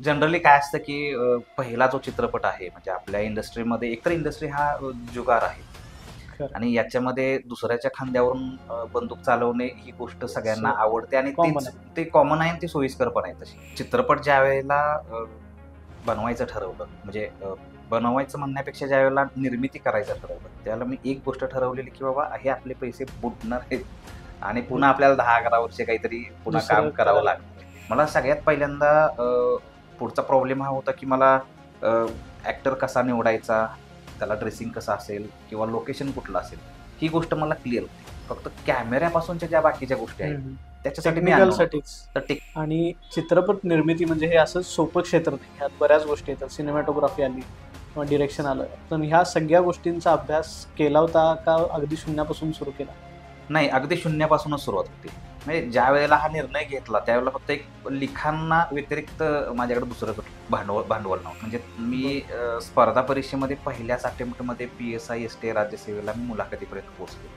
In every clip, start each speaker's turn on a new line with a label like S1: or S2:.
S1: Generally काय असतं की पहिला जो चित्रपट आहे म्हणजे आपल्या इंडस्ट्रीमध्ये एकतर इंडस्ट्री हा जुगार आहे
S2: खरं.
S1: आणि याच्यामध्ये दुसऱ्याच्या खांद्यावरून बंदूक चालवणे ही गोष्ट सगळ्यांना आवडते आणि
S2: कॉमन
S1: तेच
S2: आहे.
S1: ते कॉमन आहे आणि ती सोयीस्कर पण आहे तशी. चित्रपट ज्या वेळेला बनवायचं ठरवलं म्हणजे बनवायचं म्हणण्यापेक्षा ज्यावेळेला निर्मिती करायचं ठरवलं, त्यावेळेला मी एक गोष्ट ठरवलेली की बाबा हे आपले पैसे बुडणार आहेत आणि पुन्हा आपल्याला 10-11 वर्षे काहीतरी पुन्हा काम
S2: दुसरं
S1: करावं
S2: करायला.
S1: लागणार. मला सगळ्यात पहिल्यांदा पुढचा प्रॉब्लेम हा होता की मला ॲक्टर कसा निवडायचा, त्याला ड्रेसिंग कसं असेल किंवा लोकेशन कुठलं असेल, ही गोष्ट मला क्लिअर होती. फक्त कॅमेऱ्यापासूनच्या ज्या बाकीच्या गोष्टी आहेत, त्याच्यासाठी मी अननोन होतो.
S2: टेक्निकलसाठीच.
S1: तर
S2: आणि चित्रपट निर्मिती म्हणजे हे असं सोपं क्षेत्र नाही. ह्यात बऱ्याच गोष्टी येतात. सिनेमॅटोग्राफी आली किंवा डिरेक्शन आलं. पण ह्या सगळ्या गोष्टींचा अभ्यास केला होता का अगदी शून्यापासून सुरू केला?
S1: नाही, अगदी शून्यापासूनच सुरुवात होते. म्हणजे ज्यावेळेला हा निर्णय घेतला, त्यावेळेला फक्त एक लिखाणा व्यतिरिक्त माझ्याकडे दुसरं भांडवल नव्हतं. म्हणजे मी
S2: बरं.
S1: स्पर्धा परीक्षेमध्ये पहिल्याच अटेम्प्टमध्ये पी-एस-आय, एस-टी राज्यसेवेला मी मुलाखतीपर्यंत पोहोचलो.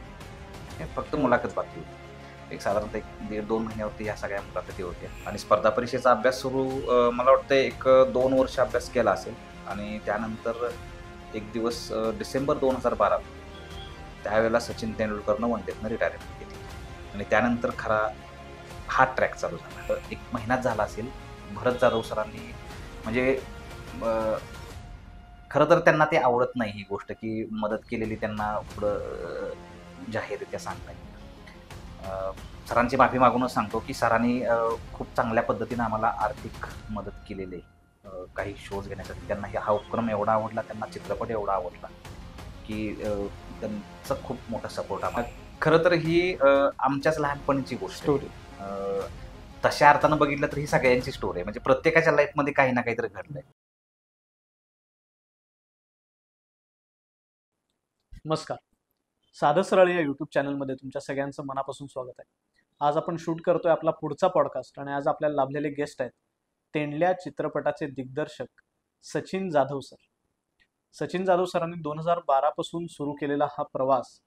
S1: हे फक्त
S2: क्या
S1: मुलाखत
S2: बात
S1: बाकी होती. एक साधारणतः 1.5-2 महिन्यावरती ह्या सगळ्या मुलाखती होत्या आणि स्पर्धा परीक्षेचा अभ्यास सुरू मला वाटतं एक 2 वर्ष अभ्यास केला असेल आणि त्यानंतर एक दिवस डिसेंबर 2012 त्यावेळेला सचिन तेंडुलकरनं वन डेतनं रिटायरमेंट घेतली आणि त्यानंतर खरा हा ट्रॅक चालू झाला. तर 1 महिनाच झाला असेल. भरत जाधव सरांनी म्हणजे खरं तर त्यांना ते आवडत नाही ही गोष्ट, की मदत केलेली त्यांना पुढं जाहीररित्या सांगता येईल. सरांची माफी मागूनच सांगतो, की सरांनी खूप चांगल्या पद्धतीनं आम्हाला आर्थिक मदत केलेली आहे. काही शोज घेण्यासाठी. त्यांना हा उपक्रम एवढा आवडला, त्यांना चित्रपट एवढा आवडला, की त्यांचा खूप मोठा सपोर्ट आम्हाला. खरं तर ही आमच्याच लहानपणीची गोष्ट आहे.
S2: स्टोरी.
S1: तशा अर्थानं बघितलं तर ही सगळ्यांची स्टोरी आहे. म्हणजे प्रत्येकाच्या लाईफमध्ये काही ना काहीतरी घडलंय.
S2: नमस्कार. साधं सरळ या यूट्यूब चॅनलमध्ये तुमच्या सगळ्यांचं मनापासून स्वागत आहे. आज आपण शूट करतोय आपला पुढचा पॉडकास्ट आणि आज आपल्याला लाभलेले गेस्ट आहेत. तेंडल्या चित्रपटाचे दिग्दर्शक सचिन जाधव सर. सचिन जाधव सरांनी 2012 पासून सुरू केलेला हा प्रवास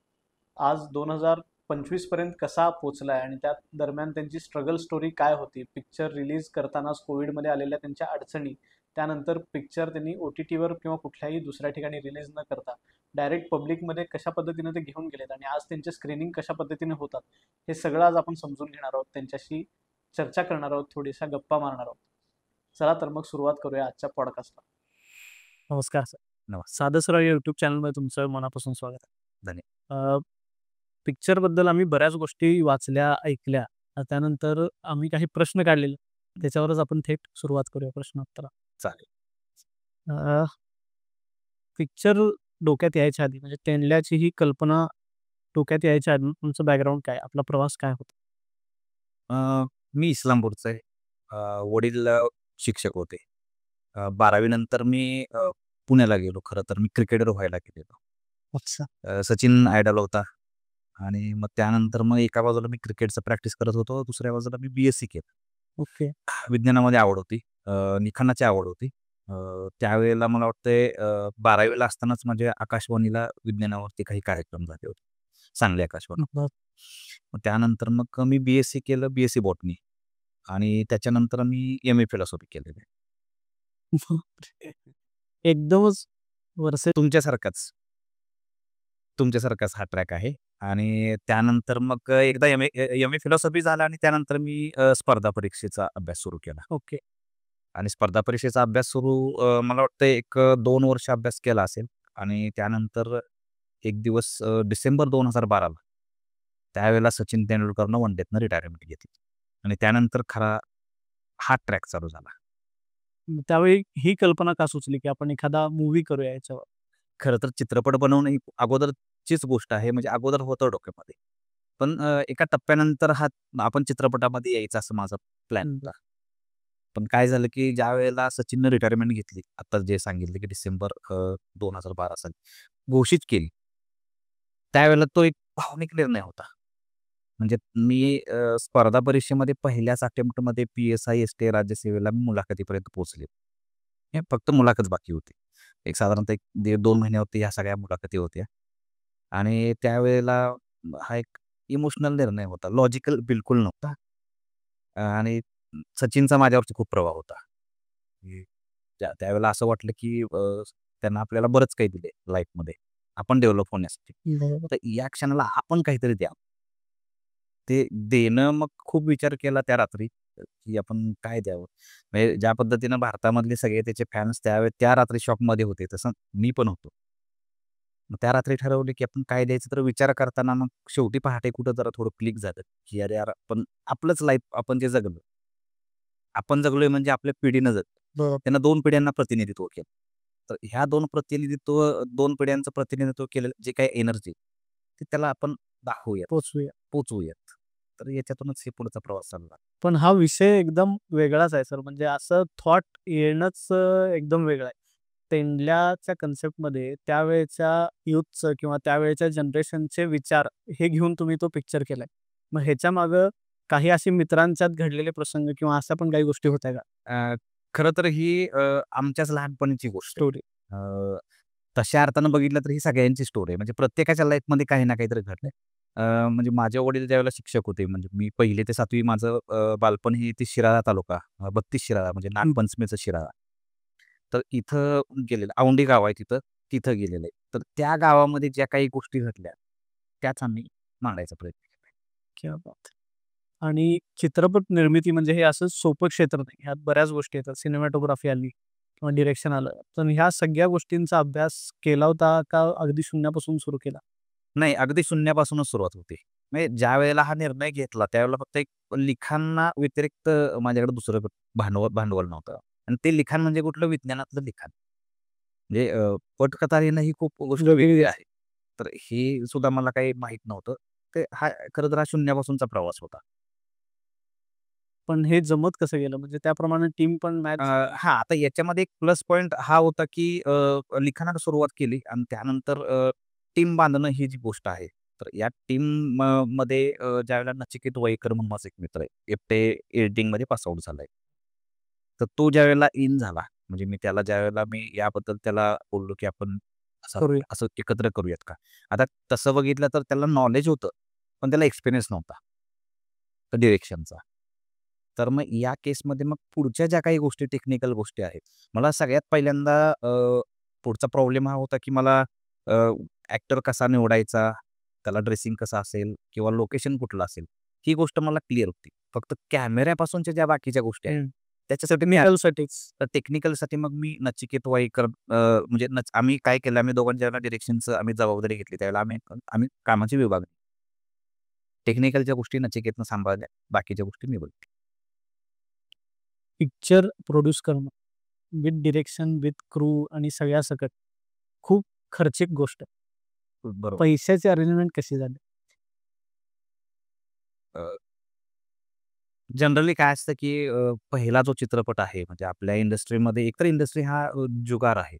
S2: आज 2025 पर्यंत कसा पोहोचलाय आणि त्या दरम्यान त्यांची स्ट्रगल स्टोरी काय होती, पिक्चर रिलीज करतानाच कोविडमध्ये आलेल्या त्यांच्या अडचणी, त्यानंतर पिक्चर त्यांनी OTTवर किंवा कुठल्याही दुसऱ्या ठिकाणी रिलीज न करता डायरेक्ट पब्लिकमध्ये कशा पद्धतीने ते घेऊन गेलेत आणि आज त्यांचे स्क्रीनिंग कशा पद्धतीने होतात, हे सगळं आज आपण समजून घेणार आहोत. त्यांच्याशी चर्चा करणार आहोत, थोड्याशा गप्पा मारणार आहोत. चला तर मग सुरुवात करूया आजच्या पॉडकास्टला. नमस्कार सर.
S1: नमस्कार.
S2: साधं सरळ यूट्यूब चॅनलमध्ये तुमचं मनापासून स्वागत आहे.
S1: धन्यवाद.
S2: पिक्चरबद्दल आम्ही बऱ्याच गोष्टी वाचल्या, ऐकल्या. त्यानंतर आम्ही काही प्रश्न काढलेले. त्याच्यावरच आपण थेट सुरुवात करूया प्रश्नोत्तराला.
S1: चालेल.
S2: अ, पिक्चर डोक्यात यायच्या आधी म्हणजे तेंडल्याची ही कल्पना डोक्यात यायच्या आधी तुमचं बॅकग्राऊंड काय? आपला प्रवास काय होता?
S1: मी इस्लामपूरचा आहे. वडील शिक्षक होते. 12वी नंतर मी पुण्याला गेलो. खरं तर मी क्रिकेटर व्हायला गेलेलो.
S2: अच्छा.
S1: सचिन आयडॉल होता आणि मग त्यानंतर मग एका बाजूला मी क्रिकेटचं प्रॅक्टिस करत होतो, दुसऱ्या बाजूला मी बी-एस-सी केलं.
S2: ओके.
S1: विज्ञानामध्ये आवड होती. लिखाणाची आवड होती. त्यावेळेला मला वाटतंय 12वी असतानाच माझ्या आकाशवाणीला विज्ञानावरती काही कार्यक्रम झाले होते. सांगली आकाशवाणी.
S2: बरं.
S1: मग त्यानंतर मग मी बी-एस-सी केलं, बी-एस-सी बॉटनी आणि त्याच्यानंतर मी एम-ए फिलॉसॉफी केलेलं आहे.
S2: एकदमच वर्ष.
S1: तुमच्यासारखाच. तुमच्यासारखाच हा ट्रॅक आहे आणि त्यानंतर मग एकदा एम-ए फिलॉसॉफी झाला आणि त्यानंतर मी स्पर्धा परीक्षेचा अभ्यास सुरू केला.
S2: ओके.
S1: आणि स्पर्धा परीक्षेचा अभ्यास सुरू मला वाटतं एक 2 वर्ष अभ्यास केला असेल आणि त्यानंतर एक दिवस डिसेंबर 2012 ला त्यावेळेला सचिन तेंडुलकरनं वन डेतनं रिटायरमेंट घेतली आणि त्यानंतर खरा हा ट्रॅक चालू झाला.
S2: त्यावेळी ही कल्पना का सुचली, की आपण एखादा मूव्ही करूया याच्यावर?
S1: खरं तर चित्रपट बनवणं ही अगोदरचीच गोष्ट आहे. म्हणजे अगोदर होतं डोक्यामध्ये. पण एका टप्प्यानंतर आपण चित्रपटामध्ये यायचा असं माझा प्लॅन होता. पण काय झालं, की ज्यावेळेला सचिननं रिटायरमेंट घेतली, आता जे सांगितलं, की डिसेंबर 2012 साली घोषित केली. त्यावेळेला तो एक भावनिक निर्णय होता. म्हणजे मी स्पर्धा परीक्षेमध्ये पहिल्याच अटेम्प्टमध्ये पी-एस-आय, एस-टी राज्यसेवेला मी मुलाखतीपर्यंत पोहोचले. हे फक्त मुलाखत बाकी होती. एक साधारणतः 1.5-2 महिन्यावरती ह्या सगळ्या मुलाखती होत्या आणि त्यावेळेला हा एक इमोशनल निर्णय होता. लॉजिकल बिलकुल नव्हता आणि सचिनचा माझ्यावरती खूप प्रभाव होता. त्यावेळेला असं वाटलं की त्यांना आपल्याला बरंच काही दिले लाईफमध्ये आपण डेव्हलप होण्यासाठी. तर या क्षणाला आपण काहीतरी द्यावं. ते देणं मग खूप विचार केला त्या रात्री, की आपण काय द्यावं? म्हणजे ज्या पद्धतीनं भारतामधले सगळे त्याचे फॅन्स त्या रात्री शॉकमध्ये होते, तसं मी पण होतो. मग त्या रात्री ठरवलं, की आपण काय द्यायचं? तर विचार करताना मग शेवटी पहाटे कुठं जरा थोडं क्लिक झालं, की अरे यार, आपण आपलंच लाईफ आपण जे जगलो. आपण जगलोय म्हणजे आपल्या पिढीनं जगलो.
S2: बरोबर.
S1: त्यांना 2 पिढ्यांना प्रतिनिधित्व केलं. तर ह्या 2 पिढ्यांचं प्रतिनिधित्व केलेलं जे काही एनर्जी, ती त्याला आपण दाखवूयात,
S2: पोचूया.
S1: पोहोचवूयात. तर याच्यातूनच हे पुढचा प्रवास चालला.
S2: पण हा विषय एकदम वेगळाच आहे सर. म्हणजे असं थॉट येणंच एकदम वेगळं आहे. तेंडल्याच्या कन्सेप्टमध्ये त्यावेळच्या यूथचं किंवा त्यावेळच्या जनरेशनचे विचार हे घेऊन तुम्ही तो पिक्चर केलाय. मग ह्याच्यामागं काही असे मित्रांच्यात घडलेले प्रसंग किंवा अशा पण काही गोष्टी होत्या का?
S1: खरं तर ही आमच्याच लहानपणीची गोष्ट आहे.
S2: स्टोरी.
S1: अ, तशा अर्थानं बघितलं तर ही सगळ्यांची स्टोरी आहे. म्हणजे प्रत्येकाच्या लाईफमध्ये काही ना काहीतरी घडलंय. म्हणजे माझे वडील ज्यावेळेला शिक्षक होते, म्हणजे मी 1ली ते 7वी माझं बालपण हे ते शिराळा तालुका 32 शिराळा म्हणजे नागपंचमीचा शिराळा. तर इथं गेलेलं औंढी गाव आहे तिथं, तिथं गेलेलं आहे. तर त्या गावामध्ये ज्या काही गोष्टी घडल्या, त्याच आम्ही मांडायचा प्रयत्न केला.
S2: क्या बात है! आणि चित्रपट निर्मिती म्हणजे हे असं सोपं क्षेत्र नाही. ह्यात बऱ्याच गोष्टी येतात. सिनेमॅटोग्राफी आली किंवा डिरेक्शन आलं. तर ह्या सगळ्या गोष्टींचा अभ्यास केला होता का अगदी शून्यापासून सुरू केला?
S1: नाही, अगदी शून्यापासूनच सुरुवात होते. म्हणजे ज्यावेळेला हा निर्णय घेतला, त्यावेळेला फक्त एक लिखाणा व्यतिरिक्त माझ्याकडे दुसरं भांडवल भांडवल नव्हतं. आणि ते लिखाण म्हणजे कुठलं विज्ञानातलं लिखाण. म्हणजे पटकथा लिहिणं ही खूप गोष्ट वेगळी आहे. तर हे सुद्धा मला काही माहीत नव्हतं. ते हा खरं तर हा शून्यापासूनचा प्रवास होता.
S2: पण हे जमत कसं गेलं? म्हणजे त्याप्रमाणे टीम पण
S1: अ,
S2: मॅच
S1: हां, आता याच्यामध्ये एक प्लस पॉइंट हा होता, की लिखाणाला सुरुवात केली आणि त्यानंतर टीम बांधणं ही जी गोष्ट आहे. तर या टीम मध्ये ज्यावेळेला नचिकेत वयकर म्हणून माझा एक मित्र आहे. एकटे एडिटिंगमध्ये पास आउट झालाय. तर तो ज्यावेळेला इन झाला, म्हणजे ज्यावेळेला मी याबद्दल त्याला बोललो, की आपण असं
S2: करूया.
S1: असं एकत्र करूयात का? आता तसं बघितलं तर त्याला नॉलेज होतं, पण त्याला एक्सपिरियन्स नव्हता. डिरेक्शनचा. तर मग या केसमध्ये मग पुढच्या ज्या काही गोष्टी टेक्निकल गोष्टी आहेत. मला सगळ्यात पहिल्यांदा पुढचा प्रॉब्लेम हा होता, की मला ॲक्टर कसा निवडायचा, त्याला ड्रेसिंग कसं असेल किंवा लोकेशन कुठलं असेल, ही गोष्ट मला क्लिअर होती. फक्त कॅमेऱ्यापासूनच्या ज्या बाकीच्या गोष्टी आहेत, त्याच्यासाठी मी
S2: टेक्निकलसाठीच.
S1: तर टेक्निकलसाठी मग मी नचिकेत वाईकर म्हणजे आम्ही काय केलं, आम्ही दोघांनी ज्यावेळेला डिरेक्शनचं आम्ही जबाबदारी घेतली, त्यावेळेला आम्ही आम्ही कामाची विभागणी. टेक्निकलच्या गोष्टी नचिकेतनं सांभाळल्या, बाकीच्या गोष्टी मी बघितल्या.
S2: पिक्चर प्रोड्यूस करणं विथ डिरेक्शन, विथ क्रू आणि सगळ्यासकट खूप खर्चिक गोष्ट आहे.
S1: बरोबर.
S2: पैशाची अरेंजमेंट कशी झाली?
S1: जनरली काय असतं, की पहिला जो चित्रपट आहे म्हणजे आपल्या इंडस्ट्रीमध्ये एकतर इंडस्ट्री हा जुगार आहे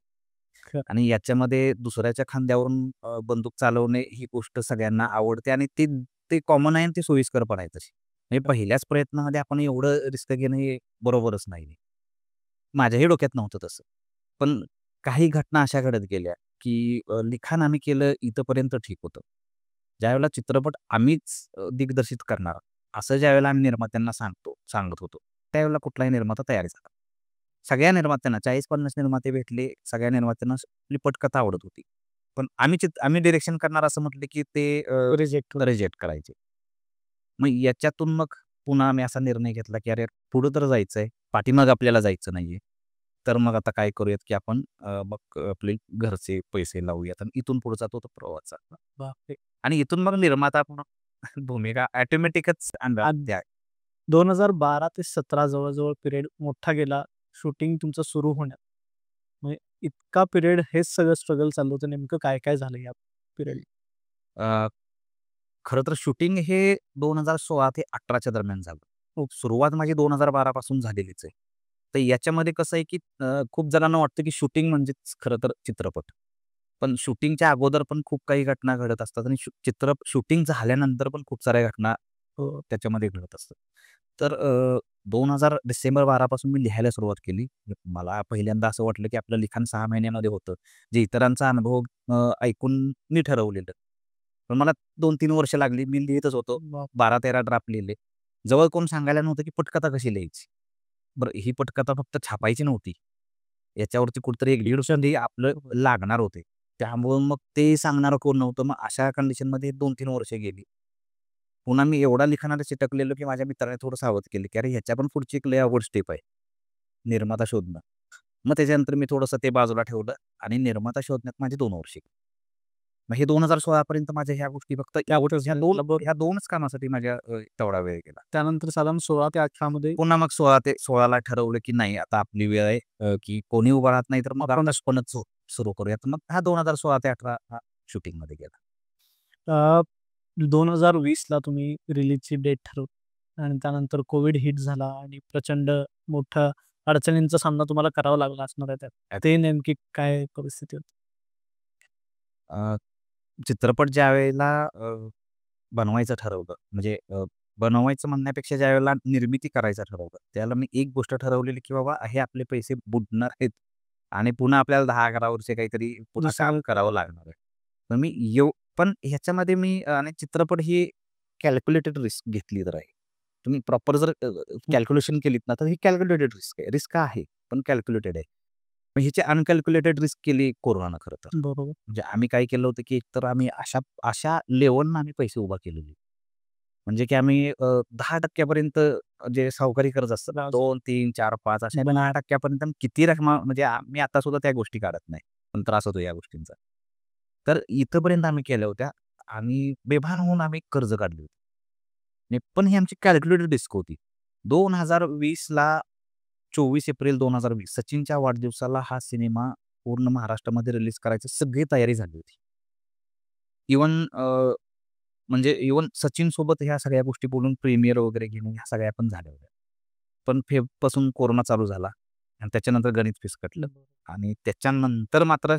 S2: खरं.
S1: आणि याच्यामध्ये दुसऱ्याच्या खांद्यावरून बंदूक चालवणे ही गोष्ट सगळ्यांना आवडते आणि ते ते कॉमन आहे आणि ते सोयीस्कर पण आहे तशी. म्हणजे पहिल्याच प्रयत्नामध्ये आपण एवढं रिस्क घेणं हे बरोबरच नाही. माझ्याही डोक्यात नव्हतं तसं. पण काही घटना अशा घडत गेल्या, की लिखाण आम्ही केलं इथपर्यंत ठीक होतं. ज्यावेळेला चित्रपट आम्हीच दिग्दर्शित करणार, असं ज्यावेळेला आम्ही निर्मात्यांना सांगत होतो, त्यावेळेला कुठलाही निर्माता तयार झाला. सगळ्या निर्मात्यांना 40-50 निर्माते भेटले. सगळ्या निर्मात्यांना आपली पटकथा आवडत होती. पण आम्ही डायरेक्शन करणार असं म्हटलं, की ते
S2: रिजेक्ट होतं.
S1: रिजेक्ट करायचे. मग याच्यातून मग पुन्हा आम्ही असा निर्णय घेतला, की अरे पुढे तर जायचंय, पाठीमागे आपल्याला जायचं नाहीये. तर मग आता काय करूयात, की आपण मग आपले घरचे पैसे लावूयात आणि इथून पुढचा तो प्रवास चालला.
S2: बापरे!
S1: आणि इथून मग निर्माता पण भूमिका ऑटोमॅटिकच आणला
S2: आणि
S1: त्या
S2: 2012 ते 17 जवळ-जवळ पिरियड मोठा गेला शूटिंग तुमचं सुरू होण्यात. म्हणजे इतका पिरियड हेच सगळं स्ट्रगल चाललं होतं. नेमकं काय-काय झालं या पिरियड?
S1: अ, खरं तर शूटिंग हे 2016 ते 18च्या दरम्यान झालं. सुरुवात माझी 2012 पासून झालेलीच आहे. तर याच्यामध्ये कसं आहे, की खूप जणांना वाटतं, की शूटिंग म्हणजेच खरं तर चित्रपट. पण शूटिंगच्या अगोदर पण खूप काही घटना घडत असतात आणि शूटिंग झाल्यानंतर पण खूप साऱ्या घटना त्याच्यामध्ये घडत असतात. तर 2000 डिसेंबर 12 पासून मी लिहायला सुरुवात केली. मला पहिल्यांदा असं वाटलं, की आपलं लिखाण 6 महिन्यामध्ये होतं. जे इतरांचा अनुभव ऐकून मी ठरवलेलं. पण मला 2-3 वर्ष लागली. मी लिहितच होतो.
S2: बाप
S1: 12-13 ड्राफ्ट लिहिले. जवळ कोण सांगायला नव्हतं, की पटकथा कशी लिहायची. बरं ही पटकथा फक्त छापायची नव्हती. याच्यावरती कुठेतरी 1-1.5 वर्ष आपलं लागणार होते. त्यामुळं मग ते सांगणारं कोण नव्हतं. मग अशा कंडिशनमध्ये 2-3 वर्ष गेली. पुन्हा मी एवढा लिखाणाला चिटकलेलो, की माझ्या मित्राने थोडं सावध केलं, की "अरे ह्याच्या पण पुढची एक लय अवघड स्टेप आहे, निर्माता शोधणं." मग त्याच्यानंतर मी थोडंसं ते बाजूला ठेवलं आणि निर्माता शोधण्यात माझे 2 वर्ष गेले. मग हे 2016 पर्यंत माझ्या ह्या गोष्टी फक्त ह्या 2च कामासाठी माझ्या तेवढा वेळ गेला.
S2: त्यानंतर साधारण 16 ते 18 मध्ये
S1: पुन्हा मग 16 ठरवलं, की नाही आता आपली वेळ आहे, की कोणी उभा राहत नाही तर मग
S2: आपण
S1: आपणच सुरू करूया. तर मग हा 2016 ते 18 हा शूटिंगमध्ये गेला.
S2: 2020 ला तुम्ही रिलीजची डेट ठरवली आणि त्यानंतर कोविड हिट झाला आणि प्रचंड मोठ्या अडचणींचा सामना तुम्हाला करावा लागला असणार आहे त्यात. ते नेमकी काय परिस्थिती होती?
S1: अ, चित्रपट ज्यावेळेला बनवायचं ठरवलं, म्हणजे बनवायचं म्हणण्यापेक्षा ज्यावेळेला निर्मिती करायचं ठरवलं, त्यावेळेला मी एक गोष्ट ठरवलेली, की बाबा हे आपले पैसे बुडणार आहेत आणि पुन्हा आपल्याला 10-11 वर्षे काहीतरी पुन्हा काम करावं लागणार आहे. तर मी पण ह्याच्यामध्ये मी आणि चित्रपट ही कॅल्क्युलेटेड रिस्क घेतली तर आहे. तुम्ही प्रॉपर जर कॅल्क्युलेशन केलीत ना, तर ही कॅल्क्युलेटेड रिस्क आहे. रिस्क आहे, पण कॅल्क्युलेटेड आहे. मग ह्याची अनकॅल्क्युलेटेड रिस्क केली कोरोनानं खरं तर.
S2: बरोबर.
S1: म्हणजे आम्ही काय केलं होतं, की एकतर आम्ही अशा अशा लेव्हलनं आम्ही पैसे उभा केलेले. म्हणजे की आम्ही 10% पर्यंत जे सावकारी कर्ज असतं ना, 2, 3, 4, 5 अशा 10% पर्यंत किती रकमा म्हणजे मी आता सुद्धा त्या गोष्टी काढत नाही. पण त्रास होतो या गोष्टींचा. तर इथपर्यंत आम्ही केल्या होत्या आणि बेभान होऊन आम्ही कर्ज काढली होती. पण ही आमची कॅल्क्युलेटेड रिस्क होती. 2020ला 24 एप्रिल 2020 सचिनच्या वाढदिवसाला हा सिनेमा पूर्ण महाराष्ट्रामध्ये रिलीज करायची सगळी तयारी झाली होती. इव्हन म्हणजे इव्हन सचिनसोबत ह्या सगळ्या गोष्टी बोलून प्रीमियर वगैरे घेऊन ह्या सगळ्या पण झाल्या होत्या. पण फेबपासून कोरोना चालू झाला आणि त्याच्यानंतर गणित फिसकटलं आणि त्याच्यानंतर मात्र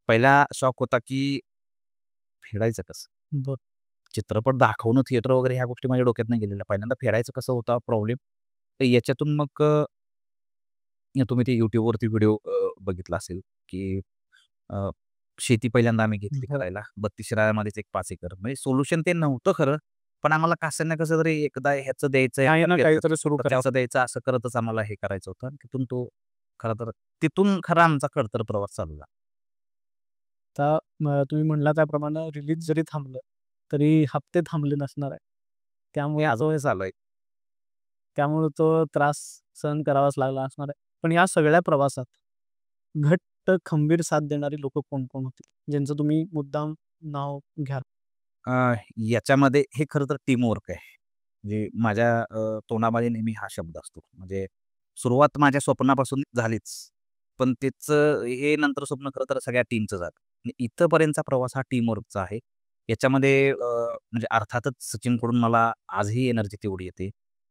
S1: पहिला शॉक होता, की फेडायचं कसं?
S2: बरं.
S1: चित्रपट दाखवणं, थिएटर वगैरे ह्या गोष्टी माझ्या डोक्यात नाही गेलेल्या. पहिल्यांदा फेडायचं कसं होता प्रॉब्लेम. तर याच्यातून मग तुम्ही ते YouTubeवरती व्हिडिओ बघितला असेल, की अ, शेती पहिल्यांदा आम्ही घेतली करायला. 32 शिराळ्यामध्येच एक 5 एकर. म्हणजे सोल्युशन ते नव्हतं खरं. पण आम्हाला कसं ना कसं तरी एकदा ह्याचं द्यायचं,
S2: काही ना काहीतरी सुरू
S1: तर त्याचं द्यायचं असं करतच आम्हाला हे करायचं होतं. आणि खरं तर तिथून खरा आमचा खडतर प्रवास चालू झाला.
S2: आता तुम्ही म्हणला त्याप्रमाणे रिलीज जरी थांबलं, तरी हप्ते थांबले नसणार आहे.
S1: हे
S2: त्यामुळे
S1: अजूनही चालू आहे.
S2: त्यामुळे तो त्रास सहन करावाच लागला असणार आहे. पण या सगळ्या प्रवासात घट्ट खंबीर साथ देणारी लोकं कोण-कोण होती? ज्यांचं तुम्ही मुद्दाम नाव घ्याल?
S1: अ, याच्यामध्ये हे खरं तर टीमवर्क आहे. म्हणजे माझ्या तोंडामध्ये नेहमी हा शब्द असतो. म्हणजे सुरुवात माझ्या स्वप्नापासून झालीच. पण त्याचं हे नंतर स्वप्न खरं तर सगळ्या टीमचं झालं. आणि इथपर्यंतचा प्रवास हा टीमवर्कचा आहे. याच्यामध्ये म्हणजे अर्थातच सचिनकडून मला आजही एनर्जी तेवढी येते.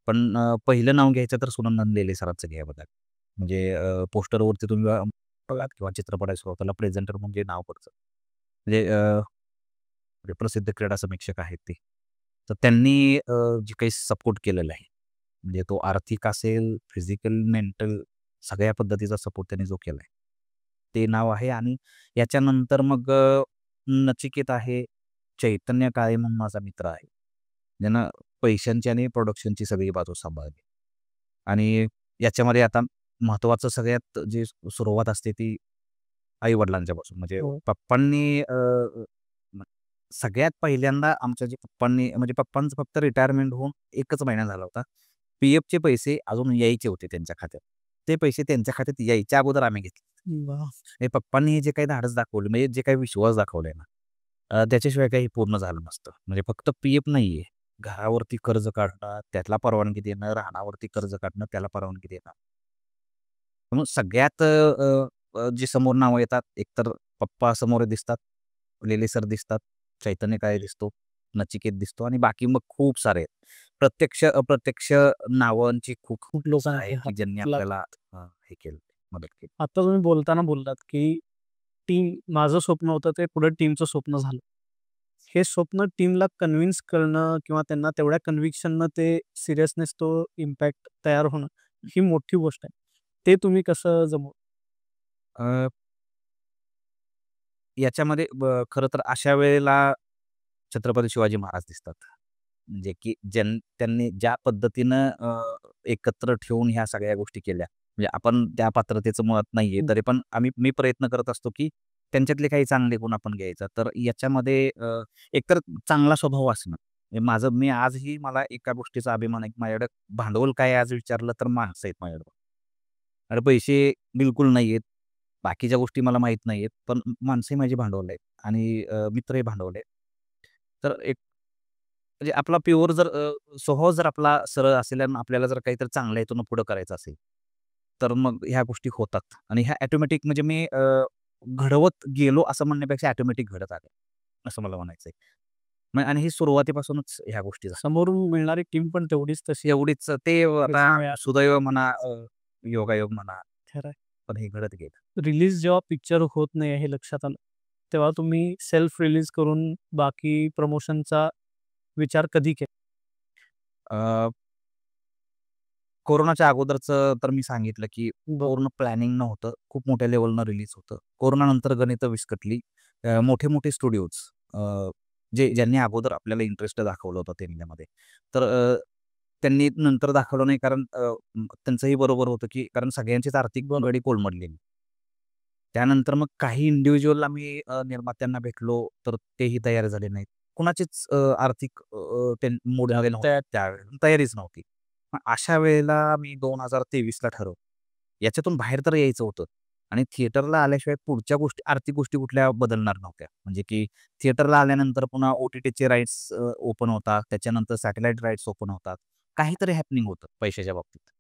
S1: पण पहिलं नाव घ्यायचं तर सुनंदन लेले सरांचं घ्यावं लागेल. म्हणजे पोस्टरवरती तुम्ही बघाल किंवा चित्रपटाच्या सुरुवातीला प्रेझेंटर म्हणजे नाव पडतं. म्हणजे म्हणजे प्रसिद्ध क्रीडा समीक्षक आहेत ते. तर त्यांनी जे काही सपोर्ट केलेला आहे, म्हणजे तो आर्थिक असेल, फिजिकल, मेंटल सगळ्या पद्धतीचा सपोर्ट त्यांनी जो केलाय, ते नाव आहे आणि याच्यानंतर मग नचिकेत आहे, चैतन्य काळे म्हणून माझा मित्र आहे. ज्यानं पैशांची आणि प्रोडक्शनची सगळी बाजू सांभाळली आणि याच्यामध्ये आता महत्त्वाचं सगळ्यात जी सुरुवात असते ती आई-वडिलांच्यापासून. म्हणजे
S2: हो.
S1: पप्पांनी सगळ्यात पहिल्यांदा आमच्या जे पप्पांनी म्हणजे पप्पांचं फक्त रिटायरमेंट होऊन 1च महिना झाला होता. पी-एफचे पैसे अजून यायचे होते त्यांच्या खात्यात. ते पैसे त्यांच्या खात्यात यायच्या अगोदर आम्ही घेतले.
S2: वाह!
S1: हे पप्पांनी हे जे काही धाडस दाखवलं, म्हणजे जे काही विश्वास दाखवलाय ना, त्याच्याशिवाय काही पूर्ण झालं नसतं. म्हणजे फक्त पी-एफ नाहीये. घरावरती कर्ज काढणं, त्याला परवानगी देणं, राहण्यावरती कर्ज काढणं, त्याला परवानगी देणं. मग सगळ्यात जी समोर नावं येतात, एकतर पप्पा समोर दिसतात, लेले सर दिसतात, चैतन्य काळे दिसतो, नचिकेत दिसतो आणि बाकी मग खूप सारे आहेत. प्रत्यक्ष, अप्रत्यक्ष नावांची खूप
S2: खूप लोक
S1: आहेत, की ज्यांनी आपल्याला हे केलं, मदत केली.
S2: आता तुम्ही बोलताना बोललात, की टीम माझं स्वप्न होतं ते पुढे टीमचं स्वप्न झालं. हे स्वप्न टीमला कन्विन्स करणं किंवा त्यांना तेवढ्या कन्व्हिक्शननं ते सीरियसनेस तो इम्पॅक्ट तयार होणं, ही मोठी गोष्ट आहे. ते तुम्ही कसं
S1: अ, याच्यामध्ये खरं तर अशा वेळेला छत्रपती शिवाजी महाराज दिसतात. म्हणजे की त्यांनी ज्या पद्धतीनं एकत्र ठेवून ह्या सगळ्या गोष्टी केल्या. म्हणजे आपण त्या पात्रतेचं मुळात नाहीये, तरी पण मी प्रयत्न करत असतो, की त्यांच्यातले काही चांगले गुण आपण घ्यायचा. तर याच्यामध्ये एकतर चांगला स्वभाव असणं. म्हणजे मी आजही मला एका गोष्टीचा अभिमान आहे, की माझ्याकडे भांडवल काय आहे आज विचारलं तर माणसं आहेत माझ्याकडे. अरे पैसे बिलकुल नाहीयेत. बाकीच्या गोष्टी मला माहीत नाहीयेत. पण माणसंही माझी भांडवल आहेत आणि मित्रही भांडवल आहेत. तर एक म्हणजे आपला प्युअर जर स्वभाव जर आपला सरळ असेल आणि आपल्याला जर काहीतरी चांगल्या हेतूनं पुढं करायचं असेल, तर मग ह्या गोष्टी होतात आणि ह्या ऑटोमॅटिक म्हणजे मी घडवत गेलो असं म्हणण्यापेक्षा ऑटोमॅटिक घडत आल्या, असं मला म्हणायचंय. आणि ही सुरुवातीपासूनच ह्या गोष्टी झाल्या.
S2: समोरून मिळणारी टीम पण तेवढीच तशी
S1: एवढीच ते आता
S2: मिळाली.
S1: सुदैव म्हणा, योगायोग म्हणा,
S2: खरं
S1: पण हे घडत गेलं.
S2: रिलीज जेव्हा पिक्चर होत नाही हे लक्षात आलं, तेव्हा तुम्ही सेल्फ रिलीज करून बाकी प्रमोशनचा विचार कधी केला?
S1: अ, कोरोनाच्या अगोदरचं तर मी सांगितलं, की
S2: बरं.
S1: पूर्ण प्लॅनिंग नव्हतं. खूप मोठ्या लेव्हलनं रिलीज होतं. कोरोनानंतर गणितं विस्कटली. मोठे-मोठे स्टुडिओज ज्यांनी अगोदर आपल्याला इंटरेस्ट दाखवलं होतं त्यामध्ये. तर त्यांनी नंतर दाखवलं नाही कारण त्यांचंही बरोबर होतं, की कारण सगळ्यांचीच आर्थिक
S2: बरं.
S1: गडी कोलमडलेली. त्यानंतर मग काही इंडिव्हिज्युअल आम्ही निर्मात्यांना भेटलो, तर तेही तयार झाले नाहीत. कुणाचीच आर्थिक मोडमध्ये नव्हते त्यावेळेला, तयारीच नव्हती. मग अशा वेळेला मी 2023ला ठरवलं, याच्यातून बाहेर तर यायचं होतं आणि थिएटरला आल्याशिवाय पुढच्या गोष्टी आर्थिक गोष्टी कुठल्या बदलणार नव्हत्या. म्हणजे की थिएटरला आल्यानंतर पुन्हा ओ-टी-टीचे राईट्स ओपन होतात. त्याच्यानंतर सॅटेलाईट राईट्स ओपन होतात. काहीतरी हॅपनिंग होतं पैशाच्या बाबतीत.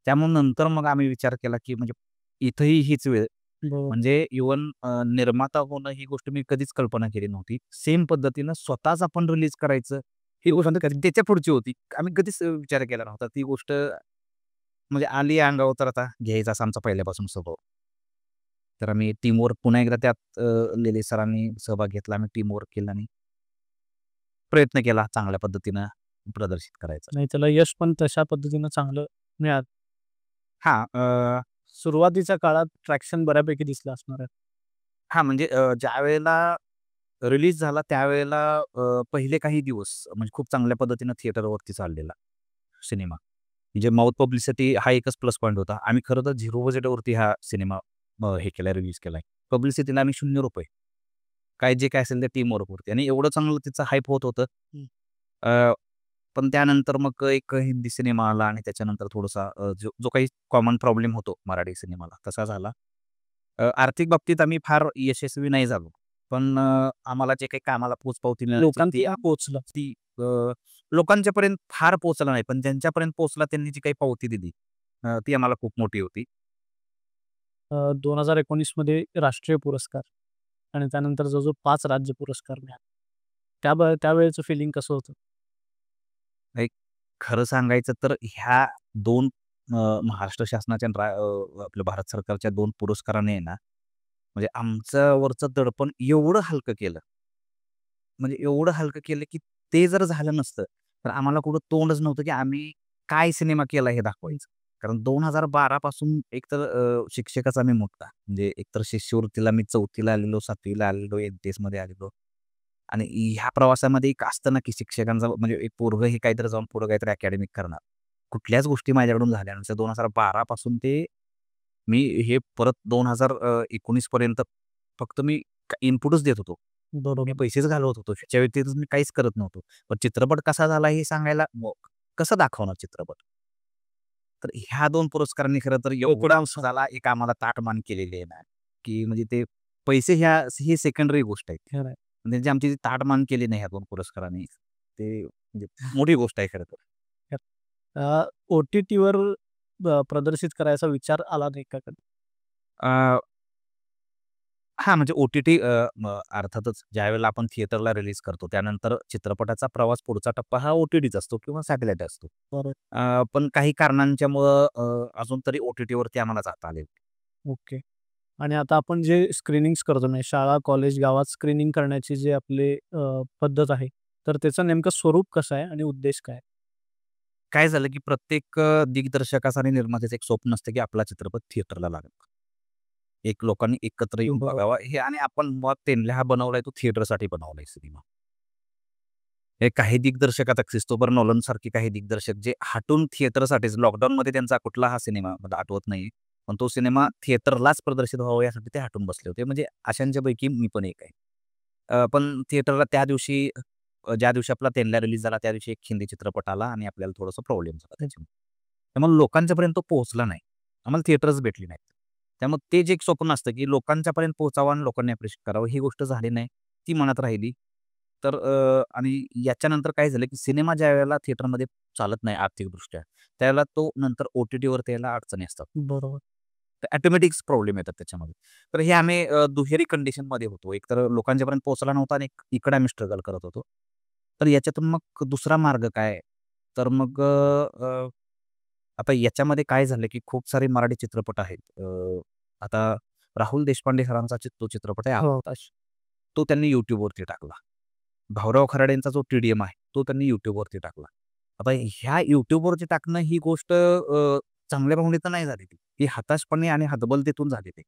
S1: त्यामुळे नंतर मग आम्ही विचार केला, की म्हणजे इथंही हीच वेळ.
S2: बरोबर.
S1: म्हणजे इव्हन निर्माता होणं ही गोष्ट मी कधीच कल्पना केली नव्हती. सेम पद्धतीनं स्वतःच आपण रिलीज करायचं, ही गोष्ट त्याच्या पुढची होती. आम्ही कधीच विचार केला नव्हता. ती गोष्ट म्हणजे आली अंगावर तर आता घ्यायचा असा आमचा पहिल्यापासून स्वभाव. तर आम्ही टीमवर्क पुन्हा एकदा त्यात लेले सरांनी सहभाग घेतला. आम्ही टीमवर्क केलं आणि प्रयत्न केला चांगल्या पद्धतीनं प्रदर्शित करायचा.
S2: नाही त्याला यश पण तशा पद्धतीनं चांगलं मिळालं.
S1: हां,
S2: सुरुवातीच्या काळात ट्रॅक्शन बऱ्यापैकी दिसलं असणार आहे.
S1: हां, म्हणजे ज्यावेळेला रिलीज झाला त्यावेळेला पहिले काही दिवस म्हणजे खूप चांगल्या पद्धतीनं थिएटरवरती चाललेला सिनेमा. म्हणजे माउथ पब्लिसिटी हा एकच प्लस पॉइंट होता. आम्ही खरं तर 0 बजेटवरती हा सिनेमा हे केलाय, रिलीज केलाय. पब्लिसिटीला आम्ही ₹0. काय जे काय असेल ते टीमवर्कवरती आणि एवढं चांगलं त्याचं हाईप होत होतं.
S2: हं.
S1: अ, पण त्यानंतर मग एक हिंदी सिनेमा आला आणि त्याच्यानंतर थोडासा जो जो काही कॉमन प्रॉब्लेम होतो मराठी सिनेमाला तसा झाला. आर्थिक बाबतीत आम्ही फार यशस्वी नाही झालो. पण आम्हाला जे काही कामाला पोचपावती मिळायची
S2: लोकांपर्यंत पोहोचलं.
S1: ती लोकांच्यापर्यंत फार पोहोचला नाही. पण ज्यांच्यापर्यंत पोहोचला त्यांनी जी काही पावती दिली ती आम्हाला खूप मोठी होती.
S2: 2019 मध्ये राष्ट्रीय पुरस्कार आणि त्यानंतर जवळ-जवळ 5 राज्य पुरस्कार मिळाले. त्यावेळेचं फिलिंग कसं होतं?
S1: एक खरं सांगायचं तर ह्या 2 महाराष्ट्र शासनाच्या आणि आपल्या भारत सरकारच्या 2 पुरस्काराने आहे ना, म्हणजे आमच्यावरचं दडपण एवढं हलकं केलं. म्हणजे एवढं हलकं केलं, की ते जर झालं नसतं, तर आम्हाला कुठं तोंडच नव्हतं, की आम्ही काय सिनेमा केला हे दाखवायचं. कारण 2012 पासून एकतर शिक्षकच आम्ही मोठा. म्हणजे एकतर शिष्यवृत्तीला मी 4थीला आलेलो, 7वीला आलेलो, एम-टी-एसमध्ये आलेलो. आणि ह्या प्रवासामध्ये एक असतं ना, की शिक्षकांचा म्हणजे एक पोरगं हे काहीतरी जाऊन पुढे काहीतरी अकॅडमिक करणार. कुठल्याच गोष्टी माझ्याकडून झाल्या नसत्या. 2012 पासून ते मी हे परत 2019 पर्यंत फक्त मी इनपुटच देत होतो. मी
S2: बरोबर.
S1: पैसेच घालवत होतो. ह्याच्या व्यतिरिक्त मी काहीच करत नव्हतो. पण चित्रपट कसा झाला हे सांगायला कसं दाखवणार चित्रपट? तर ह्या 2 पुरस्कारांनी खरं तर एवढा झाला एक आम्हाला ताठमान केलेली आहे ना, की म्हणजे ते पैसे ही सेकंडरी गोष्ट आहे.
S2: खरं आहे.
S1: म्हणजे आमची जी ताठमान केली नाही ह्या 2 पुरस्कारांनी, ते म्हणजे मोठी गोष्ट आहे खरं तर.
S2: ओ-टी-टीवर प्रदर्शित करायचा विचार आला नाही का कधी?
S1: अ, हां, म्हणजे ओ-टी-टी अर्थातच ज्यावेळेला आपण थिएटरला रिलीज करतो, त्यानंतर चित्रपटाचा प्रवास पुढचा टप्पा हा ओ-टी-टीचा असतो किंवा सॅटेलाईट असतो.
S2: बरोबर.
S1: पण काही कारणांच्यामुळं अजून तरी ओ-टी-टीवरती आम्हाला जाता आलेलं नाही.
S2: ओके. आणि आता आपण जे स्क्रीनिंग्स करतो म्हणजे शाळा, कॉलेज, गावात स्क्रीनिंग करण्याची जी आपली पद्धत आहे, तर त्याचं नेमकं स्वरूप कसं आहे आणि उद्देश काय आहे?
S1: काय झालं, की प्रत्येक दिग्दर्शकाचं आणि निर्मात्याचं एक स्वप्न असतं, की आपला चित्रपट थिएटरला लागावा. एक लोकांनी एकत्र येऊन
S2: बरोबर.
S1: बघावा हे आणि आपण मुळात त्यांनी हा बनवलाय तो थिएटरसाठी बनवलाय सिनेमा. हे काही दिग्दर्शक आता क्रिस्टोफर नॉलन सारखे काही दिग्दर्शक जे हटून थिएटरसाठीच लॉकडाऊनमध्ये त्यांचा कुठला हा सिनेमा मला आठवत नाही. पण तो सिनेमा थिएटरलाच प्रदर्शित व्हावा यासाठी ते हटून बसले होते. म्हणजे अशांच्यापैकी मी पण एक आहे. पण थिएटरला त्या दिवशी ज्या दिवशी आपला तेंडल्या रिलीज झाला त्या दिवशी एक हिंदी चित्रपट आला आणि आपल्याला थोडासा प्रॉब्लेम झाला त्याच्यामुळे. त्यामुळे लोकांच्यापर्यंत तो पोहोचला नाही. आम्हाला थिएटरच भेटली नाहीत. त्यामुळे ते जे एक स्वप्न असतं, की लोकांच्यापर्यंत पोहोचावं आणि लोकांनी अप्रिशिएट करावं, ही गोष्ट झाली नाही. ती मनात राहिली. तर आणि याच्यानंतर काय झालं, की सिनेमा ज्यावेळेला थिएटरमध्ये चालत नाही आर्थिकदृष्ट्या, त्यावेळेला तो नंतर ओ-टी-टीवरती यायला अडचणी असतात.
S2: बरोबर.
S1: तर ऑटोमॅटिक्स प्रॉब्लेम येतात त्याच्यामध्ये. तर हे आम्ही दुहेरी कंडिशनमध्ये होतो. एक तर लोकांच्यापर्यंत पोहोचला नव्हता आणि इकडे आम्ही स्ट्रगल करत होतो. तर याच्यातून मग दुसरा मार्ग काय? तर मग आता याच्यामध्ये काय झालं, की खूप सारे मराठी चित्रपट आहेत. आता राहुल देशपांडे सरांचा तो चित्रपट आहे
S2: हो.
S1: आत्ताच. तो त्यांनी YouTubeवरती टाकला. भाऊराव खराडेंचा जो टी-डी-एम आहे, तो त्यांनी YouTubeवरती टाकला. आता ह्या YouTubeवरती टाकणं ही गोष्ट चांगल्या भावनेतून नाही झाली ती. ही हताशपणे आणि हतबलतेतून झालेली.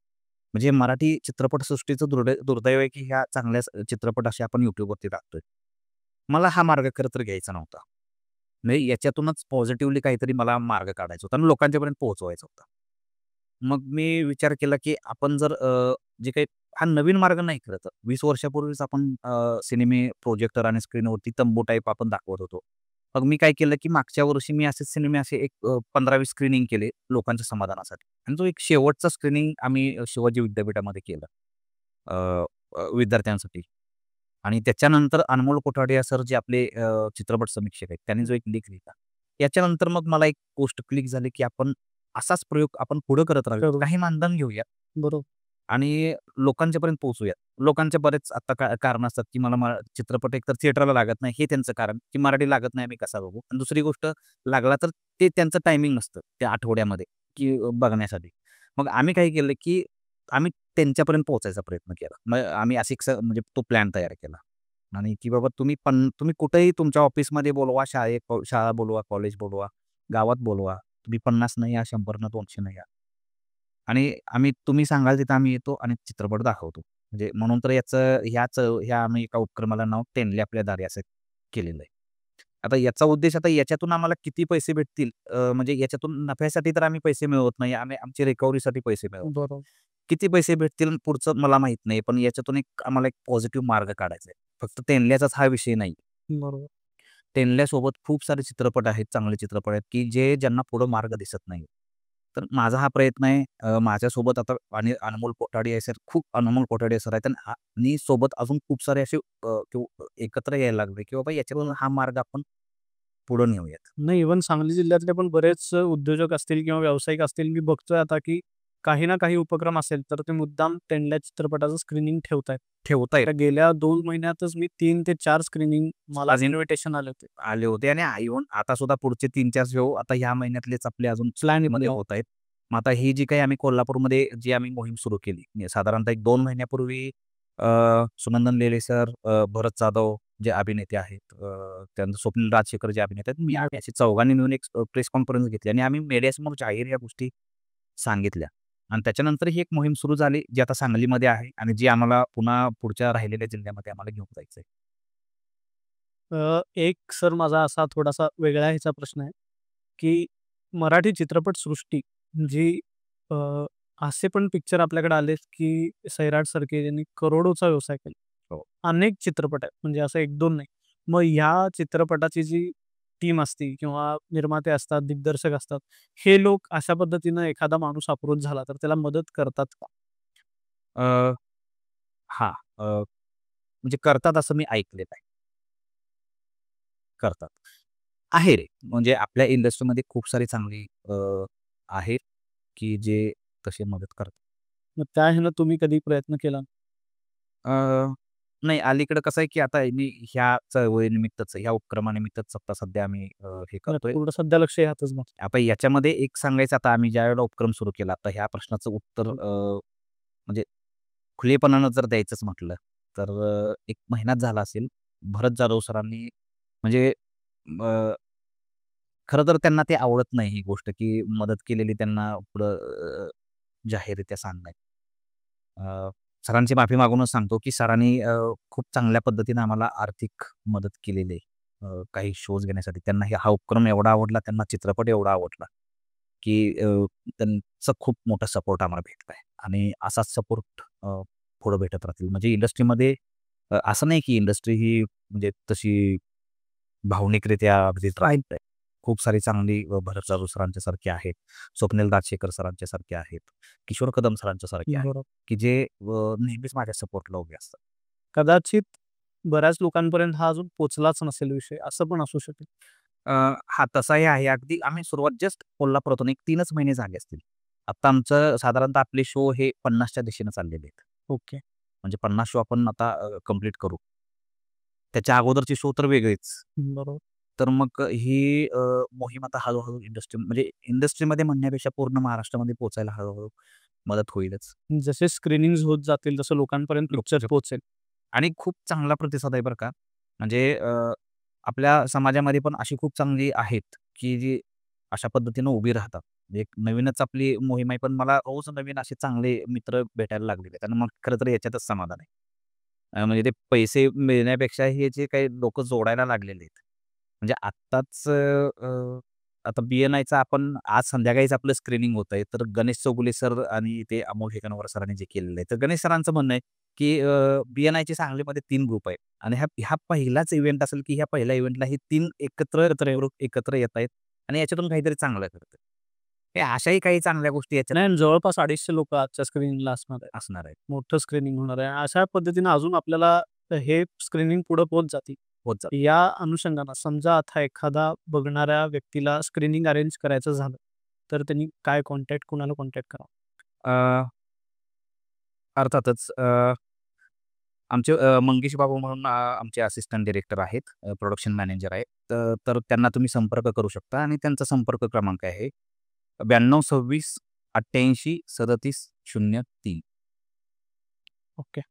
S1: म्हणजे मराठी चित्रपटसृष्टीचं दुर्दैव आहे, की ह्या चांगल्या चित्रपट असे आपण YouTubeवरती टाकतोय. मला हा मार्ग खरं तर घ्यायचा नव्हता. म्हणजे याच्यातूनच पॉझिटिव्हली काहीतरी मला मार्ग काढायचा होता आणि लोकांच्यापर्यंत पोहोचवायचा होता. मग मी विचार केला, की आपण जर जे काही हा नवीन मार्ग नाही खरं तर. 20 वर्षापूर्वीच आपण सिनेमे प्रोजेक्टर आणि स्क्रीनवरती तंबू टाइप आपण दाखवत होतो. मग मी काय केलं, की मागच्या वर्षी मी असेच सिनेमे असे एक 15-20 स्क्रीनिंग केले लोकांच्या समाधानासाठी आणि तो एक शेवटचा स्क्रीनिंग आम्ही शिवाजी विद्यापीठामध्ये केलं अ, अ, विद्यार्थ्यांसाठी. आणि त्याच्यानंतर अनमोल कोठाडिया सर जे आपले चित्रपट समीक्षक आहेत, त्यांनी जो एक लेख लिहिला. याच्यानंतर मग मला एक गोष्ट क्लिक झाली, की आपण असाच प्रयोग आपण पुढे करत राहूया.
S2: करू.
S1: काही मानधन घेऊया
S2: बरोबर.
S1: आणि लोकांच्यापर्यंत पोहोचूया. लोकांचे बरेच आता कारणं असतात, की मला चित्रपट एकतर थिएटरला लागत नाही, हे त्यांचं कारण, की मराठी लागत नाही, मी कसा बघू? आणि दुसरी गोष्ट लागला तर ते त्यांचं टायमिंग नसतं त्या आठवड्यामध्ये, की बघण्यासाठी. मग आम्ही काय केलं, की आम्ही त्यांच्यापर्यंत पोहोचायचा प्रयत्न केला. मग आम्ही अशी म्हणजे तो प्लॅन तयार केला आणि की बाबा तुम्ही कुठेही तुमच्या ऑफिसमध्ये बोलवा, शाळा बोलवा, कॉलेज बोलवा, गावात बोलवा. तुम्ही 50 नाही या, 100 ना 200 नाही या. आणि तुम्ही सांगाल तिथं आम्ही येतो आणि चित्रपट दाखवतो. म्हणजे म्हणून तर ह्या आम्ही एका उपक्रमाला नाव "तेंडले आपल्या दारी" असं केलेलं आहे. आता याचा उद्देश आता याच्यातून आम्हाला किती पैसे भेटतील म्हणजे याच्यातून नफ्यासाठी तर आम्ही पैसे मिळवत नाही. आम्ही आमची रिकव्हरीसाठी पैसे मिळवतो.
S2: बरोबर.
S1: किती पैसे भेटतील पुढचं मला माहीत नाही. पण याच्यातून आम्हाला एक पॉझिटिव्ह मार्ग काढायचा आहे. फक्त तेंडल्याचाच हा विषय नाही.
S2: बरोबर.
S1: तेंडल्यासोबत खूप सारे चित्रपट आहेत, चांगले चित्रपट आहेत, की ज्यांना पुढं मार्ग दिसत नाही. तर माझा हा प्रयत्न आहे. माझ्यासोबत आता आणि अनमोल कोठाडिया सर आहेत आणि सोबत अजून खूप सारे असे एकत्र यायला लागले, की बाबा याच्यातून हा मार्ग आपण पुढे नेऊयात.
S2: नाही, इव्हन सांगली जिल्ह्यातले पण बरेच उद्योजक असतील किंवा व्यावसायिक असतील. मी बघतोय आता, की काही ना काही उपक्रम असेल, तर ते मुद्दाम तेंडल्या चित्रपटाचं स्क्रीनिंग ठेवतायत.
S1: ठेवता
S2: त्या गेल्या 2 महिन्यातच मी 3 ते 4 स्क्रीनिंग मला
S1: अजून
S2: इन्व्हिटेशन आले होते.
S1: आले होते आणि इव्हन आता सुद्धा पुढचे 3-4 शो आता ह्या महिन्यातलेच आपले अजून
S2: प्लॅन
S1: मध्ये होत आहेत. मग आता ही जी काही आम्ही कोल्हापूरमध्ये जी आम्ही मोहीम सुरू केली, साधारणतः 1-2 महिन्यापूर्वी सुनंदन लेले सर, भरत जाधव जे अभिनेते आहेत, त्यानंतर स्वप्नील राजशेखर जे अभिनेते आहेत, आम्ही असे चौघांनी मिळून एक प्रेस कॉन्फरन्स घेतली आणि आम्ही मीडियासमोर जाहीर या गोष्टी सांगितल्या. आणि त्याच्यानंतर ही एक मोहीम सुरू झाली, जी आता सांगलीमध्ये आहे आणि जी आम्हाला पुन्हा पुढच्या राहिलेल्या जिल्ह्यामध्ये आम्हाला घेऊन जायचं आहे.
S2: एक सर माझा असा थोडासा वेगळ्या ह्याचा प्रश्न आहे, की मराठी चित्रपटसृष्टी जी अ, असे पण पिक्चर आपल्याकडे आलेत, की सैराटसारखे ज्यांनी करोडोचा व्यवसाय केला.
S1: हो.
S2: अनेक चित्रपट आहेत, म्हणजे असं 1-2 नाही. मग ह्या चित्रपटाची जी टीम असते किंवा निर्माते असतात, दिग्दर्शक असतात, हे लोक अशा पद्धतीनं एखादा माणूस अप्रोच झाला, तर त्याला मदत करतात का?
S1: अ, हां. म्हणजे करतात असं मी ऐकलेलं आहे. करतात. आहे रे, म्हणजे आपल्या इंडस्ट्रीमध्ये खूप सारी चांगली आहेत, की जे तशी मदत करतात.
S2: मग त्या ह्यानं तुम्ही कधी प्रयत्न केला?
S1: अ, नाही अलीकडं कसं आहे, की आता मी ह्या चळवळीनिमित्तच, ह्या उपक्रमानिमित्तच आता सध्या आम्ही हे
S2: नाही,
S1: करतोय.
S2: पूर्ण सध्या लक्ष ह्यातच मग.
S1: आता याच्यामध्ये एक सांगायचं आता आम्ही ज्यावेळेला उपक्रम सुरू केला, तर ह्या प्रश्नाचं उत्तर म्हणजे खुलेपणानं जर द्यायचंच म्हटलं, तर 1 महिनाच झाला असेल. भरत जाधव सरांनी म्हणजे खरं तर त्यांना ते आवडत नाही ही गोष्ट, की मदत केलेली त्यांना पुढं जाहीररित्या सांगणं. सरांची माफी मागूनच सांगतो, की सरांनी खूप चांगल्या पद्धतीने आम्हाला आर्थिक मदत केलेली आहे. काही शोज घेण्यासाठी. त्यांना हा उपक्रम एवढा आवडला, त्यांना चित्रपट एवढा आवडला, की त्यांचा खूप मोठा सपोर्ट आम्हाला भेटला आहे आणि असाच सपोर्ट पुढे भेटत राहतील. म्हणजे इंडस्ट्रीमध्ये असं नाही की इंडस्ट्री ही म्हणजे तशी भावनिकरित्या अगदीच राहील आहे. खूप सारी चांगली भरत जाधव सरांच्या सारखी आहेत, स्वप्नील राजशेखर सरांच्या सारखे आहेत, किशोर कदम सरांच्या सारखे आहेत,
S2: बरोबर.
S1: की जे नेहमीच माझ्या सपोर्टला उभे असतात.
S2: कदाचित बऱ्याच लोकांपर्यंत हा अजून पोहोचलाच नसेल विषय, असं पण असू शकेल.
S1: हां, तसाही आहे. अगदी आम्ही सुरुवात जस्ट कोल्हापुरातून एक 3च महिने झाले असतील. आता आमचं साधारणतः आपले शो हे 50च्या दिशेनं चाललेले आहेत.
S2: ओके.
S1: म्हणजे 50 शो आपण आता कंप्लीट करू. त्याच्या अगोदरचे शो तर वेगळेच.
S2: बरोबर.
S1: तर मग ही मोहीम आता हळू-हळू म्हणजे इंडस्ट्रीमध्ये म्हणण्यापेक्षा पूर्ण महाराष्ट्रामध्ये पोहोचायला हळू मदत होईलच.
S2: जसे स्क्रीनिंग्ज होत जातील तसं लोकांपर्यंत पिक्चर पोहोचेल.
S1: आणि खूप चांगला प्रतिसाद आहे बरं का. म्हणजे आपल्या समाजामध्ये पण अशी खूप चांगली आहेत, की जी अशा पद्धतीनं उभी राहतात. एक नवीनच आपली मोहीम आहे, पण मला रोज नवीन असे चांगले मित्र भेटायला लागलेले आहेत आणि मग खरं तर याच्यातच समाधान आहे. म्हणजे ते पैसे मिळण्यापेक्षा हे जे काही लोकं जोडायला लागलेले आहेत. म्हणजे आत्ताच आता बी-एन-आयचं आपण आज संध्याकाळीच आपलं स्क्रीनिंग होतंय. तर गणेश चौगुले सर आणि ते अमोल हेगनवर सरांनी जे केलेलं आहे. तर गणेश सरांचं म्हणणं आहे, की बी-एन-आयचे सांगलीमध्ये 3 ग्रुप आहेत आणि हा पहिलाच इव्हेंट असेल, की ह्या पहिल्या इव्हेंटला हे 3 एकत्र येत आहेत आणि याच्यातून काहीतरी चांगलं घडतंय. हे अशाही काही चांगल्या गोष्टी याच्यात
S2: नाही, आणि जवळपास 250 लोकं आजच्या स्क्रीनिंगला असणार आहेत.
S1: असणार आहेत.
S2: मोठं स्क्रीनिंग होणार आहे. अशा पद्धतीनं अजून आपल्याला हे स्क्रीनिंग पुढे पोहोच जातील.
S1: होत जातं.
S2: या अनुषंगानं समजा आता एखादा बघणाऱ्या व्यक्तीला स्क्रीनिंग अरेंज करायचं झालं, तर त्यांनी काय कुणाला कॉन्टॅक्ट करावं?
S1: अ, अर्थातच आमचे मंगेश बाबू म्हणून आमचे असिस्टंट डायरेक्टर आहेत, प्रोडक्शन मॅनेजर आहेत. तर त्यांना तुम्ही संपर्क करू शकता आणि त्यांचा संपर्क क्रमांक आहे 9226 88 37 03.
S2: ओके.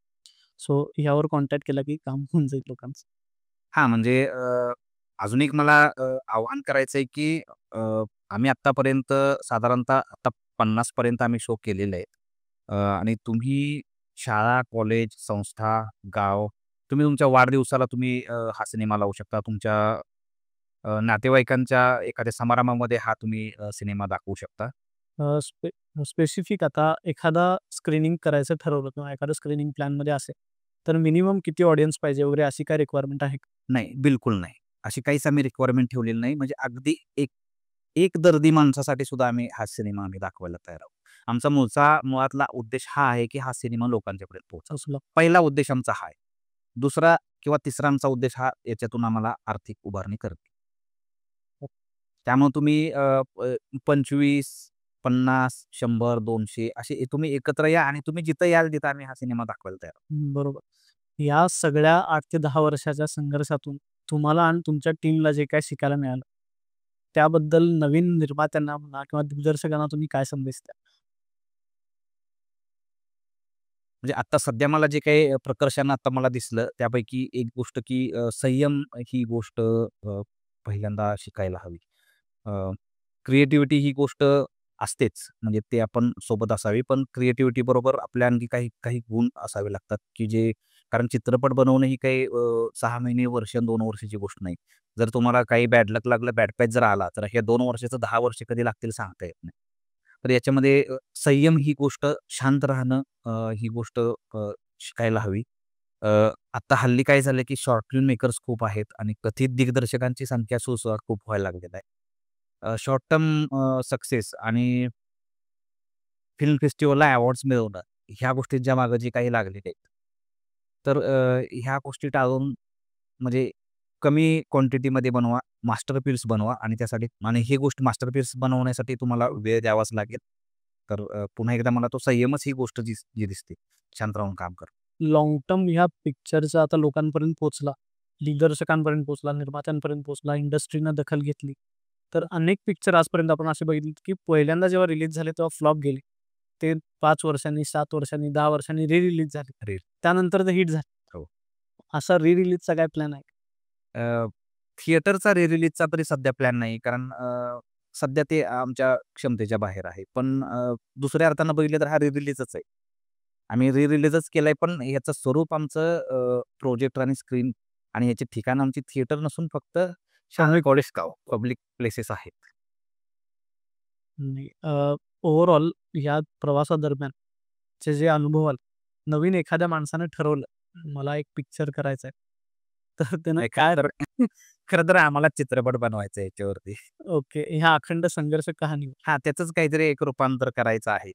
S2: सो यावर कॉन्टॅक्ट केला की काम होऊन जाईल लोकांचं.
S1: हां, म्हणजे अजून एक मला आव्हान करायचं आहे, की आम्ही आत्तापर्यंत साधारणतः आता 50 पर्यंत आम्ही शो केलेले आहेत. आणि तुम्ही शाळा, कॉलेज, संस्था, गाव, तुम्ही तुमच्या वाढदिवसाला तुम्ही हा सिनेमा लावू शकता. तुमच्या नातेवाईकांच्या एखाद्या समारंभामध्ये हा तुम्ही सिनेमा दाखवू शकता.
S2: अ, स्पे स्पेसिफिक आता एखादा स्क्रीनिंग करायचं ठरवलं किंवा एखादं स्क्रीनिंग प्लॅनमध्ये असेल, तर मिनिमम किती ऑडियन्स पाहिजे वगैरे अशी काय रिक्वायरमेंट आहे का?
S1: नाही, बिलकुल नाही. अशी काहीच आम्ही रिक्वायरमेंट ठेवलेली नाही. म्हणजे अगदी एक एक दर्दी माणसासाठी सुद्धा हा सिनेमा आम्ही दाखवायला तयार आहोत. आमचा मुळातला उद्देश हा आहे, की हा सिनेमा लोकांच्यापर्यंत पोहोचावा.
S2: असलं.
S1: पहिला उद्देश आमचा हा आहे. दुसरा किंवा तिसरा आमचा उद्देश हा याच्यातून आम्हाला आर्थिक उभारणी करणे. त्यामुळे तुम्ही 25, 50, 100, 200 असे तुम्ही एकत्र या आणि तुम्ही जिथं याल तिथं आम्ही हा सिनेमा दाखवायला तयार आहोत.
S2: बरोबर. या सगळ्या 8 ते 10 वर्षाच्या संघर्षातून तुम्हाला आणि तुमच्या टीमला जे काही शिकायला मिळालं, त्याबद्दल नवीन निर्मात्यांना म्हणा किंवा दिग्दर्शकांना तुम्ही काय संदेश द्याल?
S1: म्हणजे आता सध्या मला जे काही प्रकर्षानं आता मला दिसलं त्यापैकी एक गोष्ट, की संयम ही गोष्ट पहिल्यांदा शिकायला हवी. क्रिएटिव्हिटी ही गोष्ट असतेच, म्हणजे ते आपण सोबत असावी. पण क्रिएटिव्हिटी बरोबर आपल्या आणखी काही काही गुण असावे लागतात, की जे कारण चित्रपट बनवणं ही काही 6 महिने, वर्ष, 2 वर्षाची गोष्ट नाही. जर तुम्हाला काही बॅड लक लागलं, बॅड पॅच जर आला, तर हे 2 वर्षाचं 10 वर्ष कधी लागतील सांगता येत नाही. तर याच्यामध्ये संयम ही गोष्ट, शांत राहणं ही गोष्ट शिकायला हवी. अ, आता हल्ली काय झालं, की शॉर्ट फिल्म मेकर्स खूप आहेत आणि कथित दिग्दर्शकांची संख्या सुद्धा खूप व्हायला लागलेली आहे. शॉर्ट टर्म सक्सेस आणि फिल्म फेस्टिव्हलला अवॉर्ड्स मिळवणं, ह्या गोष्टींच्या मागे जे काही लागलेले आहेत. तर ह्या गोष्टी टाळून म्हणजे कमी क्वांटिटीमध्ये बनवा, मास्टरपीस बनवा आणि ही गोष्ट मास्टरपीस बनवण्यासाठी तुम्हाला वेळ द्यावाच लागेल. तर पुन्हा एकदा मला तो संयमच ही गोष्ट जी दिसते. शांत राहून काम करणं.
S2: लाँग टर्म ह्या पिक्चरचा आता लोकांपर्यंत पोहोचला, दिग्दर्शकांपर्यंत पोहोचला, निर्मात्यांपर्यंत पोहोचला, इंडस्ट्रीनं दखल घेतली. तर अनेक पिक्चर आजपर्यंत आपण असे बघितले, की पहिल्यांदा जेव्हा रिलीज झाले तेव्हा फ्लॉप गेले. ते 5 वर्षांनी, 7 वर्षांनी, 10 वर्षांनी रिलीज झाले.
S1: अरे
S2: त्यानंतर ते हिट झाले.
S1: हो.
S2: असा रिलीजचा काय प्लॅन आहे?
S1: अ, थिएटरचा रिलीजचा तरी सध्या प्लॅन नाही. कारण सध्या ते आमच्या क्षमतेच्या बाहेर आहे. पण दुसऱ्या अर्थानं बघितलं तर हा रिलीजच आहे. आम्ही रिलीजच केलाय, पण याचं स्वरूप आमचं प्रोजेक्टर आणि स्क्रीन आणि याची ठिकाणं आमची थिएटर नसून फक्त शाहू कॉलेज पब्लिक प्लेसेस आहेत.
S2: नाही ओव्हरऑल या प्रवासादरम्यान चे जे अनुभव आले, नवीन एखाद्या माणसानं ठरवलं, मला एक पिक्चर करायचा आहे. तर त्यानं
S1: नाही
S2: काय
S1: खरं तर खरं तर आम्हाला चित्रपट बनवायचा आहे याच्यावरती.
S2: ओके. ह्या अखंड संघर्ष कहाणी
S1: हां, त्याचंच काहीतरी एक रूपांतर करायचं आहे.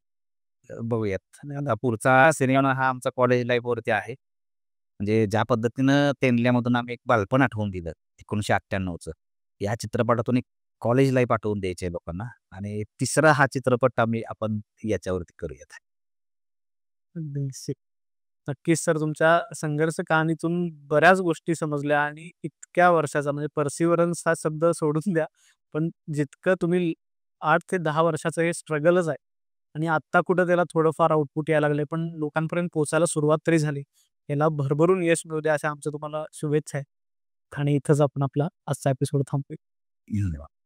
S1: बघूयात. आणि आता पुढचा सिनेमा हा आमचा कॉलेज लाईफवरती आहे. म्हणजे ज्या पद्धतीनं तेंडल्यामधून आम्ही एक बालपण आठवून दिलं 1998चं. या चित्रपटातून एक कॉलेज लाईफ आठवून द्यायची आहे लोकांना आणि तिसरा हा चित्रपट आपण याच्यावरती करूयात.
S2: बेसिक. नक्कीच सर तुमच्या संघर्ष कहाणीतून बऱ्याच गोष्टी समजल्या आणि इतक्या वर्षाचा म्हणजे पर्सिव्हरन्स हा शब्द सोडून द्या. पण जितकं तुम्ही 8 ते 10 वर्षाचं हे स्ट्रगलच आहे आणि आत्ता कुठं त्याला थोडंफार आउटपुट यायला लागलंय, पण लोकांपर्यंत पोहोचायला सुरुवात तरी झाली. याला भरभरून यश मिळू द्या अशा आमच्या तुम्हाला शुभेच्छा आहेत. आणि इथंच आपण आपला आजचा एपिसोड थांबवूया.
S1: धन्यवाद.